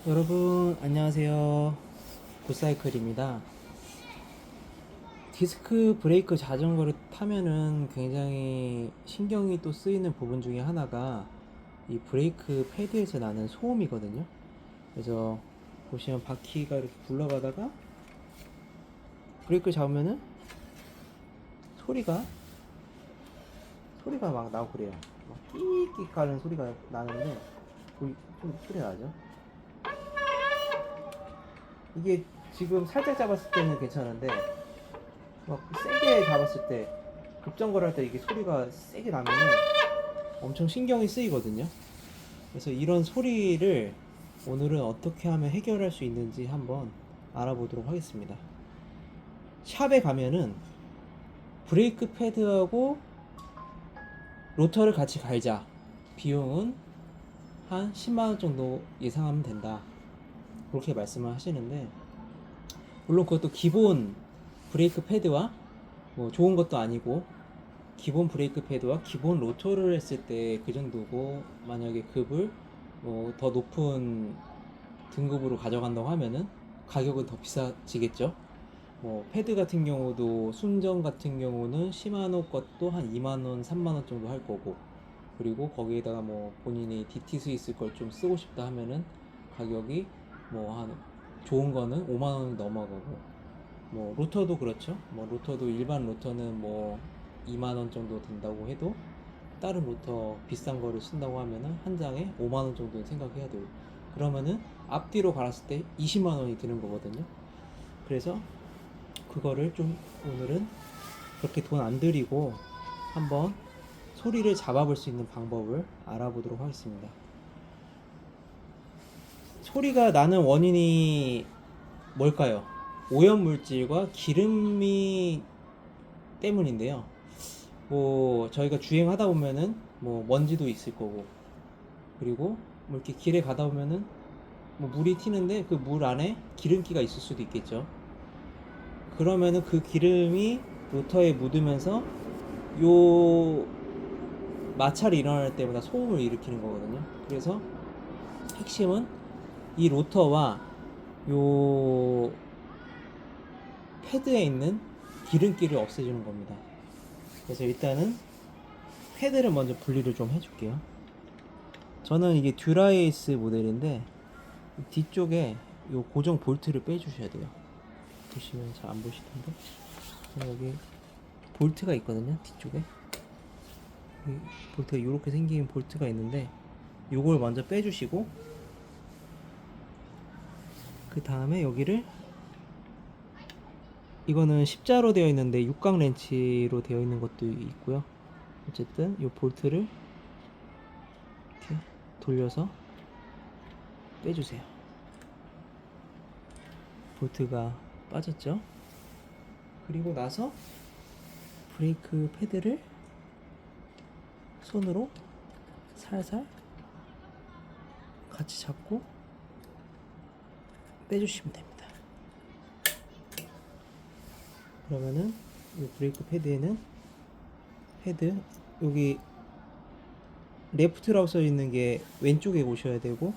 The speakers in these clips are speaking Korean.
여러분 안녕하세요. 굿사이클입니다. 디스크 브레이크 자전거를 타면은 굉장히 신경이 또 쓰이는 부분 중에 하나가 이 브레이크 패드에서 나는 소음이거든요. 그래서 보시면 바퀴가 이렇게 굴러가다가 브레이크 잡으면은 소리가 막 나고 그래요. 막 끽끽 하는 소리가 나는데 좀 소리 나죠? 이게 지금 살짝 잡았을 때는 괜찮은데 막 세게 잡았을 때 급정거를 할 때 이게 소리가 세게 나면은 엄청 신경이 쓰이거든요. 그래서 이런 소리를 오늘은 어떻게 하면 해결할 수 있는지 한번 알아보도록 하겠습니다. 샵에 가면은 브레이크 패드하고 로터를 같이 갈자. 비용은 한 10만원 정도 예상하면 된다. 그렇게 말씀을 하시는데, 물론 그것도 기본 브레이크 패드와 뭐 좋은 것도 아니고 기본 브레이크 패드와 기본 로터를 했을 때 그 정도고, 만약에 급을 뭐 더 높은 등급으로 가져간다고 하면은 가격은 더 비싸지겠죠. 뭐 패드 같은 경우도 순정 같은 경우는 시마노 것도 한 2만원, 3만원 정도 할 거고, 그리고 거기에다가 뭐 본인이 DT 스위스 걸 좀 쓰고 싶다 하면은 가격이 뭐 한 좋은 거는 5만원 넘어가고, 뭐 로터도 그렇죠. 뭐 로터도 일반 로터는 뭐 2만 원 정도 된다고 해도 다른 로터 비싼 거를 쓴다고 하면은 한 장에 5만 원 정도는 생각해야 돼요. 그러면은 앞뒤로 갈았을 때 20만 원이 드는 거거든요. 그래서 그거를 좀 오늘은 그렇게 돈 안 들이고 한번 소리를 잡아볼 수 있는 방법을 알아보도록 하겠습니다. 소리가 나는 원인이 뭘까요? 오염물질과 기름이 때문인데요. 뭐 저희가 주행하다 보면은 뭐 먼지도 있을 거고, 그리고 뭐 이렇게 길에 가다 보면은 뭐 물이 튀는데 그 물 안에 기름기가 있을 수도 있겠죠. 그러면은 그 기름이 로터에 묻으면서 요 마찰이 일어날 때마다 소음을 일으키는 거거든요. 그래서 핵심은 이 로터와 요 패드에 있는 기름기를 없애주는 겁니다. 그래서 일단은 패드를 먼저 분리를 좀 해줄게요. 저는 이게 듀라에이스 모델인데 뒤쪽에 요 고정 볼트를 빼주셔야 돼요. 보시면 잘 안 보실 텐데 여기 볼트가 있거든요. 뒤쪽에 볼트가 이렇게 생긴 볼트가 있는데 요걸 먼저 빼주시고, 그 다음에 여기를, 이거는 십자로 되어 있는데 육각 렌치로 되어 있는 것도 있고요. 어쨌든 요 볼트를 이렇게 돌려서 빼주세요. 볼트가 빠졌죠. 그리고 나서 브레이크 패드를 손으로 살살 같이 잡고 빼주시면 됩니다. 그러면은 이 브레이크 패드에는, 패드 여기 레프트라고 써 있는 게 왼쪽에 오셔야 되고,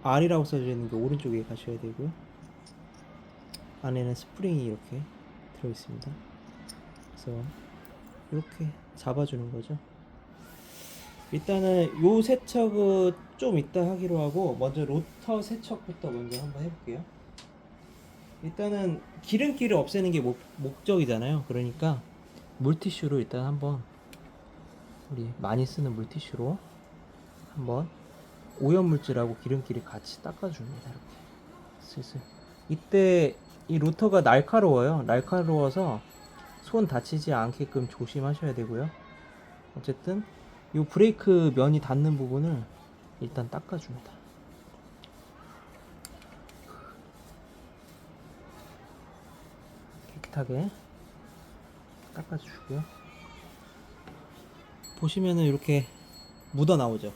R이라고 써져 있는 게 오른쪽에 가셔야 되고요. 안에는 스프링이 이렇게 들어 있습니다. 그래서 이렇게 잡아주는 거죠. 일단은 요 세척은 좀 이따 하기로 하고, 먼저 로터 세척부터 먼저 한번 해볼게요. 일단은 기름기를 없애는 게 목적이잖아요. 그러니까 물티슈로 일단 한번, 우리 많이 쓰는 물티슈로 한번 오염물질하고 기름기를 같이 닦아줍니다. 이렇게 슬슬. 이때 이 로터가 날카로워요. 날카로워서 손 다치지 않게끔 조심하셔야 되고요. 어쨌든 이 브레이크 면이 닿는 부분을 일단 닦아줍니다. 깨끗하게 닦아주고요. 보시면은 이렇게 묻어 나오죠.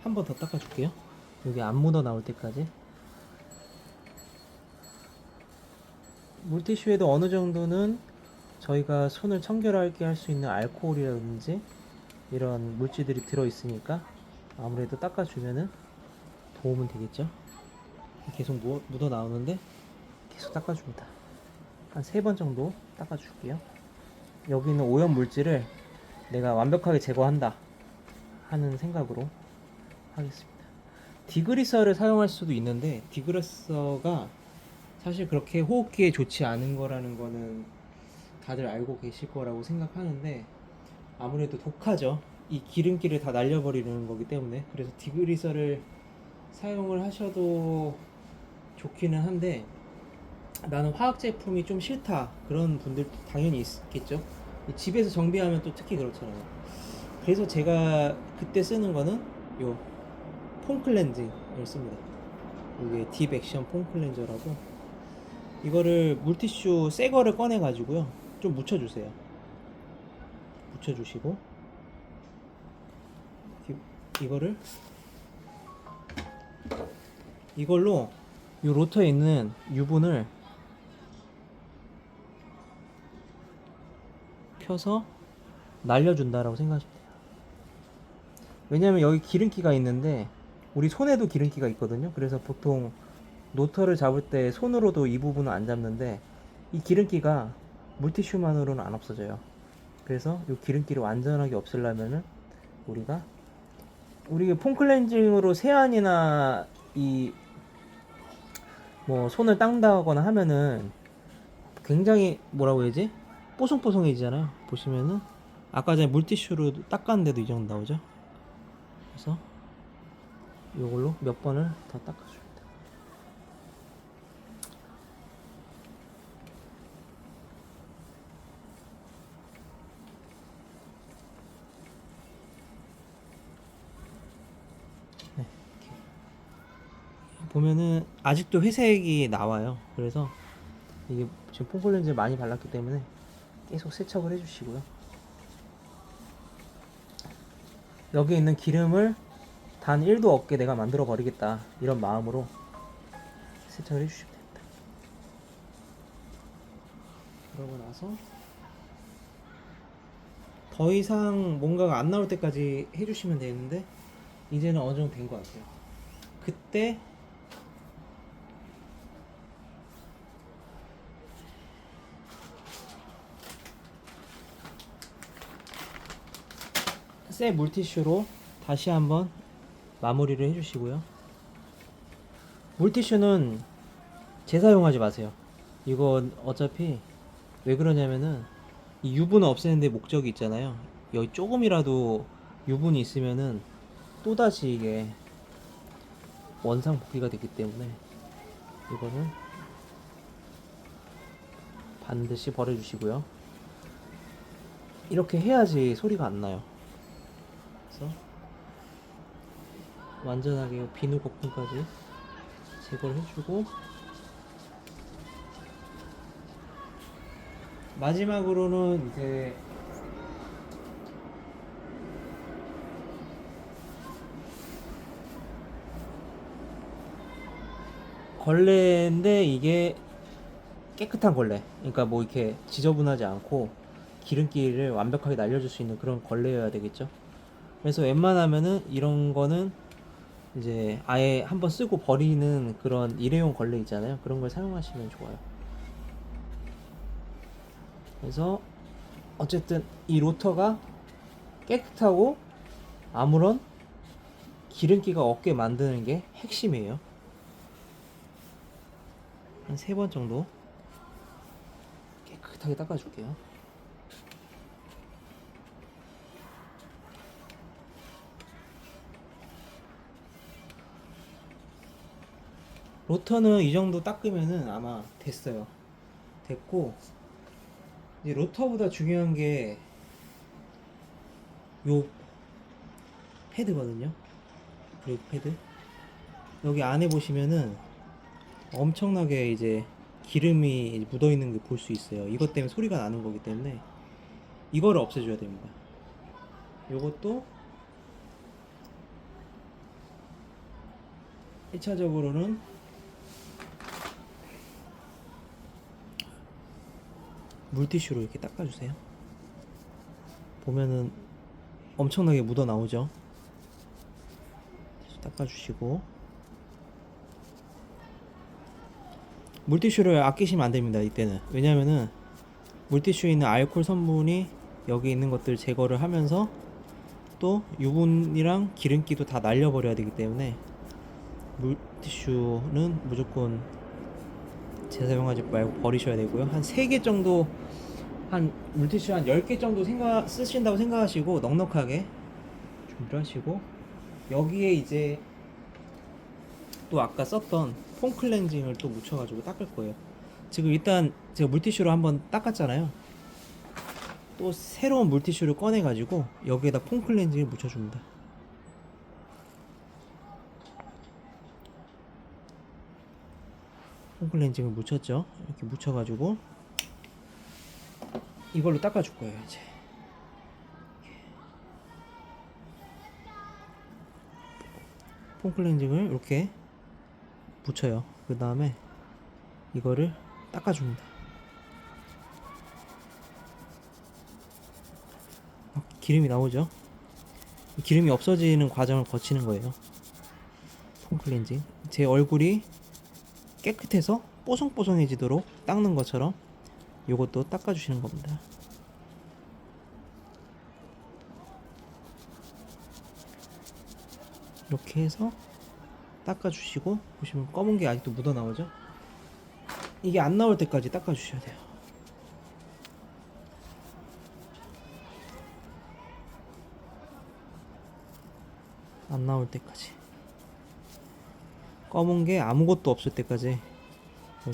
한 번 더 닦아줄게요. 여기 안 묻어 나올 때까지. 물티슈에도 어느 정도는 저희가 손을 청결하게 할 수 있는 알코올이라든지 이런 물질들이 들어 있으니까 아무래도 닦아주면은 도움은 되겠죠. 계속 묻어 나오는데 계속 닦아줍니다. 한 3번 정도 닦아줄게요. 여기 있는 오염 물질을 내가 완벽하게 제거한다 하는 생각으로 하겠습니다. 디그리서를 사용할 수도 있는데 디그리서가 사실 그렇게 호흡기에 좋지 않은 거라는 거는 다들 알고 계실 거라고 생각하는데 아무래도 독하죠. 이 기름기를 다 날려버리는 거기 때문에. 그래서 디그리서를 사용을 하셔도 좋기는 한데 나는 화학 제품이 좀 싫다 그런 분들도 당연히 있겠죠. 집에서 정비하면 또 특히 그렇잖아요. 그래서 제가 그때 쓰는 거는 요 폼클렌징을 씁니다. 이게 딥 액션 폼 클렌저라고. 이거를 물티슈 새 거를 꺼내 가지고요 좀 묻혀주세요. 묻혀주시고 이거를 이걸로 이 로터에 있는 유분을 펴서 날려준다라고 생각하시면 돼요. 왜냐면 여기 기름기가 있는데 우리 손에도 기름기가 있거든요. 그래서 보통 노터를 잡을 때 손으로도 이 부분은 안 잡는데 이 기름기가 물티슈만으로는 안 없어져요. 그래서 이 기름기를 완전하게 없애려면은 우리 폼클렌징으로 세안이나 이 뭐 손을 닦는다거나 하면은 굉장히 뭐라고 해야지? 뽀송뽀송해지잖아요. 보시면은 아까 전에 물티슈로 닦았는데도 이 정도 나오죠. 그래서 이걸로 몇 번을 더 닦아줍니다. 네, 보면은 아직도 회색이 나와요. 그래서 이게 지금 폼클렌즈 많이 발랐기 때문에 계속 세척을 해주시고요. 여기 있는 기름을 단 1도 없게 내가 만들어 버리겠다 이런 마음으로 세척을 해주시면 됩니다. 그러고 나서 더 이상 뭔가가 안 나올 때까지 해주시면 되는데 이제는 어느 정도 된 것 같아요. 그때 새 물티슈로 다시 한번 마무리를 해주시고요. 물티슈는 재사용하지 마세요. 이건 어차피 왜 그러냐면은 이 유분을 없애는 데 목적이 있잖아요. 여기 조금이라도 유분이 있으면은 또다시 이게 원상 복귀가 되기 때문에 이거는 반드시 버려주시고요. 이렇게 해야지 소리가 안 나요. 그래서 완전하게 비누 거품까지 제거를 해주고 마지막으로는 이제 걸레인데 이게 깨끗한 걸레. 그러니까 뭐 이렇게 지저분하지 않고 기름기를 완벽하게 날려줄 수 있는 그런 걸레여야 되겠죠. 그래서 웬만하면은 이런 거는 이제 아예 한번 쓰고 버리는 그런 일회용 걸레 있잖아요. 그런 걸 사용하시면 좋아요. 그래서 어쨌든 이 로터가 깨끗하고 아무런 기름기가 없게 만드는 게 핵심이에요. 한 3번 정도 깨끗하게 닦아줄게요. 로터는 이 정도 닦으면은 아마 됐어요. 됐고 이제 로터보다 중요한 게 요 패드거든요. 브레이크 패드. 여기 안에 보시면은 엄청나게 이제 기름이 묻어 있는 게 볼 수 있어요. 이것 때문에 소리가 나는 거기 때문에 이거를 없애줘야 됩니다. 요것도 1차적으로는 물티슈로 이렇게 닦아주세요. 보면은 엄청나게 묻어 나오죠. 닦아주시고, 물티슈를 아끼시면 안 됩니다. 이때는. 왜냐면은 물티슈에 있는 알코올 성분이 여기 있는 것들 제거를 하면서 또 유분이랑 기름기도 다 날려버려야 되기 때문에 물티슈는 무조건 재사용하지 말고 버리셔야 되고요. 한 3개 정도, 한 물티슈 한 10개 정도 쓰신다고 생각하시고 넉넉하게 준비를 하시고, 여기에 이제 또 아까 썼던 폼 클렌징을 또 묻혀가지고 닦을 거예요. 지금 일단 제가 물티슈로 한번 닦았잖아요. 또 새로운 물티슈를 꺼내가지고 여기에다 폼 클렌징을 묻혀줍니다. 폼 클렌징을 묻혔죠. 이렇게 묻혀가지고 이걸로 닦아줄 거예요. 이제 폼 클렌징을 이렇게 묻혀요. 그 다음에 이거를 닦아줍니다. 기름이 나오죠. 기름이 없어지는 과정을 거치는 거예요. 폼 클렌징. 제 얼굴이 깨끗해서 뽀송뽀송해지도록 닦는 것처럼 요것도 닦아주시는 겁니다. 이렇게 해서 닦아주시고, 보시면 검은 게 아직도 묻어 나오죠. 이게 안 나올 때까지 닦아주셔야 돼요. 안 나올 때까지, 검은 게 아무것도 없을 때까지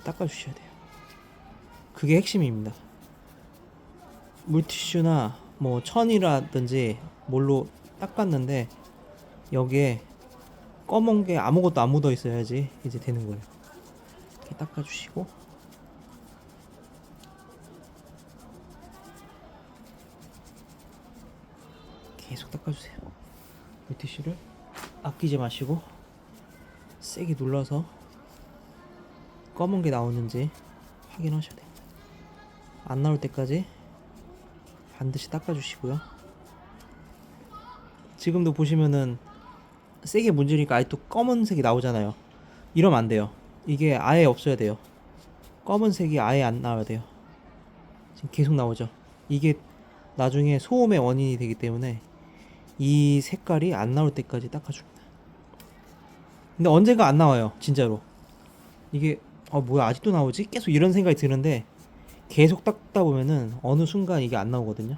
닦아주셔야 돼요. 그게 핵심입니다. 물티슈나 뭐 천이라든지 뭘로 닦았는데 여기에 검은 게 아무것도 안 묻어 있어야지 이제 되는 거예요. 이렇게 닦아주시고, 계속 닦아주세요. 물티슈를 아끼지 마시고 세게 눌러서 검은 게 나오는지 확인하셔야 돼요. 안 나올 때까지 반드시 닦아주시고요. 지금도 보시면은 세게 문지르니까 아예 또 검은색이 나오잖아요. 이러면 안 돼요. 이게 아예 없어야 돼요. 검은색이 아예 안 나와야 돼요. 지금 계속 나오죠. 이게 나중에 소음의 원인이 되기 때문에 이 색깔이 안 나올 때까지 닦아줍니다. 근데 언젠가 안 나와요. 진짜로. 이게 뭐야 아직도 나오지? 계속 이런 생각이 드는데 계속 닦다 보면은 어느 순간 이게 안 나오거든요.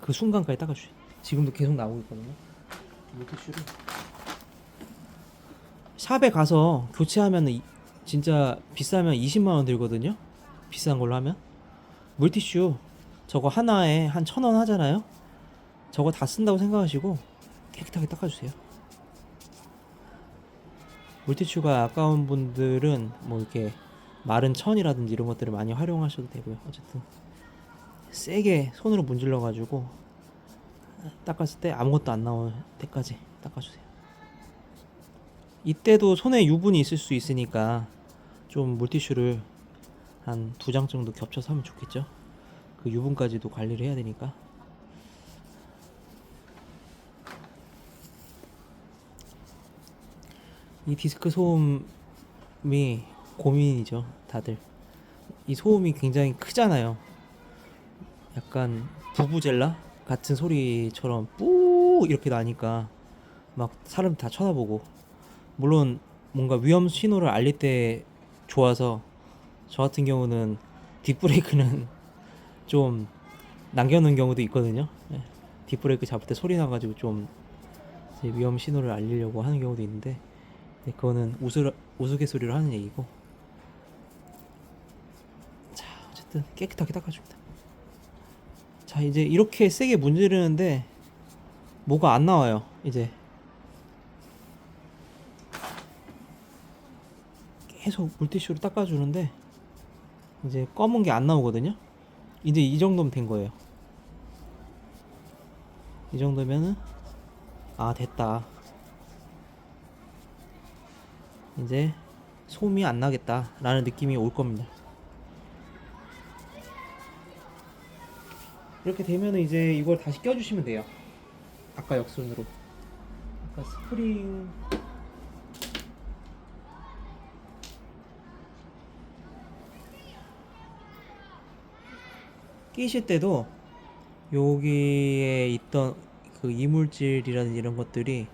그 순간까지 닦아주세요. 지금도 계속 나오고 있거든요. 물티슈를 샵에 가서 교체하면 진짜 비싸면 20만원 들거든요. 비싼 걸로 하면. 물티슈 저거 하나에 한 1,000원 하잖아요. 저거 다 쓴다고 생각하시고 깨끗하게 닦아주세요. 물티슈가 아까운 분들은 뭐 이렇게 마른 천이라든지 이런 것들을 많이 활용하셔도 되고요. 어쨌든 세게 손으로 문질러 가지고 닦았을 때 아무것도 안 나올 때까지 닦아주세요. 이때도 손에 유분이 있을 수 있으니까 좀 물티슈를 한 2장 정도 겹쳐서 하면 좋겠죠. 그 유분까지도 관리를 해야 되니까. 이 디스크 소음이 고민이죠, 다들. 이 소음이 굉장히 크잖아요. 약간 부부젤라 같은 소리처럼 뿌 이렇게 나니까 막 사람 다 쳐다보고, 물론 뭔가 위험 신호를 알릴 때 좋아서 저 같은 경우는 뒷브레이크는 좀 남겨놓은 경우도 있거든요. 뒷브레이크 잡을 때 소리 나가지고 좀 위험 신호를 알리려고 하는 경우도 있는데, 그거는 우스갯소리로 하는 얘기고. 자, 어쨌든 깨끗하게 닦아줍니다. 자, 이제 이렇게 세게 문지르는데 뭐가 안 나와요. 이제 계속 물티슈로 닦아주는데 이제 검은 게 안 나오거든요. 이제 이 정도면 된 거예요. 이 정도면은 됐다, 이제 소음이 안 나겠다 라는 느낌이 올 겁니다. 이렇게 되면은 이제 이걸 다시 껴주시면 돼요. 아까 역순으로 그러니까 스프링 끼실 때도 여기에 있던 그 이물질이라든지 이런 것들이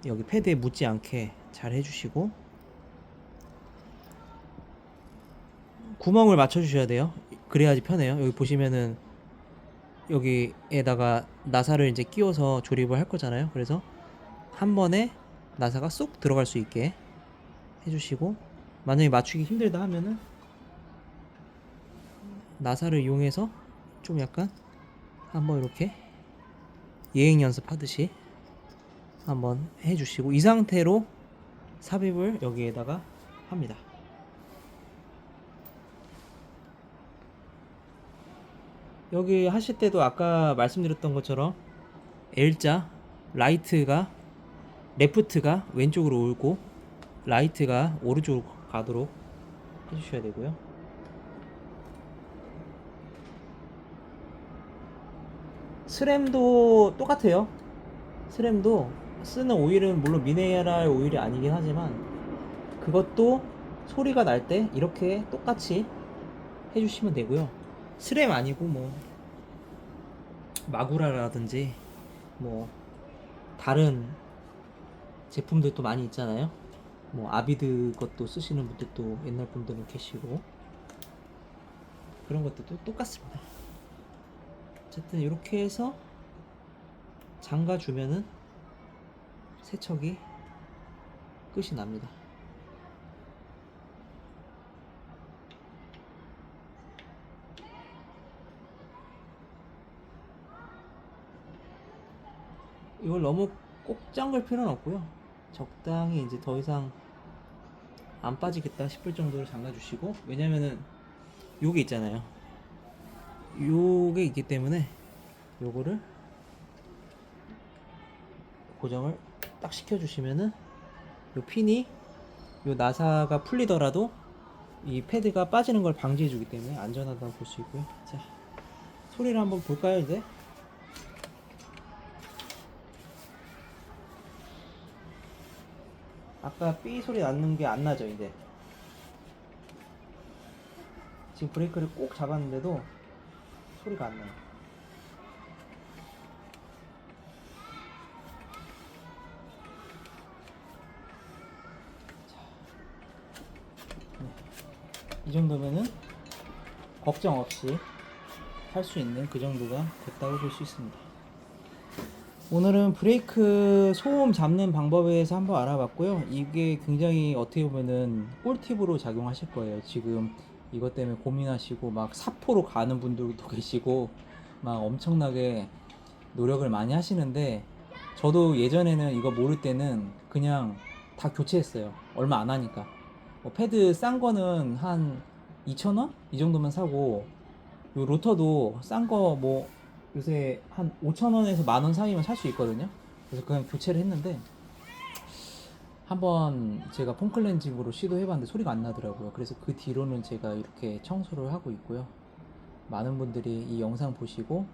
여기 패드에 묻지 않게 잘 해주시고 구멍을 맞춰 주셔야 돼요. 그래야지 편해요. 여기 보시면은 여기에다가 나사를 이제 끼워서 조립을 할 거잖아요. 그래서 한 번에 나사가 쏙 들어갈 수 있게 해주시고, 만약에 맞추기 힘들다 하면은 나사를 이용해서 좀 약간 한번 이렇게 예행 연습하듯이 한번 해주시고, 이 상태로 삽입을 여기에다가 합니다. 여기 하실 때도 아까 말씀드렸던 것처럼 L자 라이트가 레프트가 왼쪽으로 오고 라이트가 오른쪽으로 가도록 해주셔야 되고요. 스램도 똑같아요. 스램도 쓰는 오일은 물론 미네랄 오일이 아니긴 하지만 그것도 소리가 날 때 이렇게 똑같이 해주시면 되고요. 스램 아니고 뭐 마구라라든지 뭐 다른 제품들도 많이 있잖아요. 뭐 아비드 것도 쓰시는 분들도 옛날 분들은 계시고 그런 것들도 똑같습니다. 어쨌든 이렇게 해서 잠가 주면은 세척이 끝이 납니다. 이걸 너무 꼭 잠글 필요는 없고요. 적당히 이제 더 이상 안 빠지겠다 싶을 정도로 잠가 주시고, 왜냐면은 요게 있잖아요. 요게 있기 때문에 요거를 고정을 딱 시켜 주시면은 요 핀이 요 나사가 풀리더라도 이 패드가 빠지는 걸 방지해 주기 때문에 안전하다고 볼 수 있고요. 자, 소리를 한번 볼까요, 이제? 아까 삐 소리 나는 게 안 나죠, 이제. 지금 브레이크를 꼭 잡았는데도 소리가 안 나요. 이 정도면은 걱정 없이 할 수 있는 그 정도가 됐다고 볼 수 있습니다. 오늘은 브레이크 소음 잡는 방법에 대해서 한번 알아봤고요. 이게 굉장히 어떻게 보면은 꿀팁으로 작용하실 거예요. 지금 이것 때문에 고민하시고 막 사포로 가는 분들도 계시고 막 엄청나게 노력을 많이 하시는데, 저도 예전에는 이거 모를 때는 그냥 다 교체했어요. 얼마 안 하니까. 뭐 패드 싼 거는 한 2,000원? 이 정도만 사고, 요 로터도 싼 거 뭐 요새 한 5,000원에서 10,000원 사이면 살 수 있거든요. 그래서 그냥 교체를 했는데, 한번 제가 폼클렌징으로 시도해봤는데 소리가 안 나더라고요. 그래서 그 뒤로는 제가 이렇게 청소를 하고 있고요. 많은 분들이 이 영상 보시고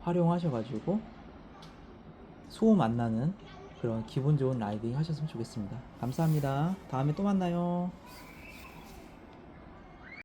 활용하셔가지고 소음 안 나는 그런 기분 좋은 라이딩 하셨으면 좋겠습니다. 감사합니다. 다음에 또 만나요.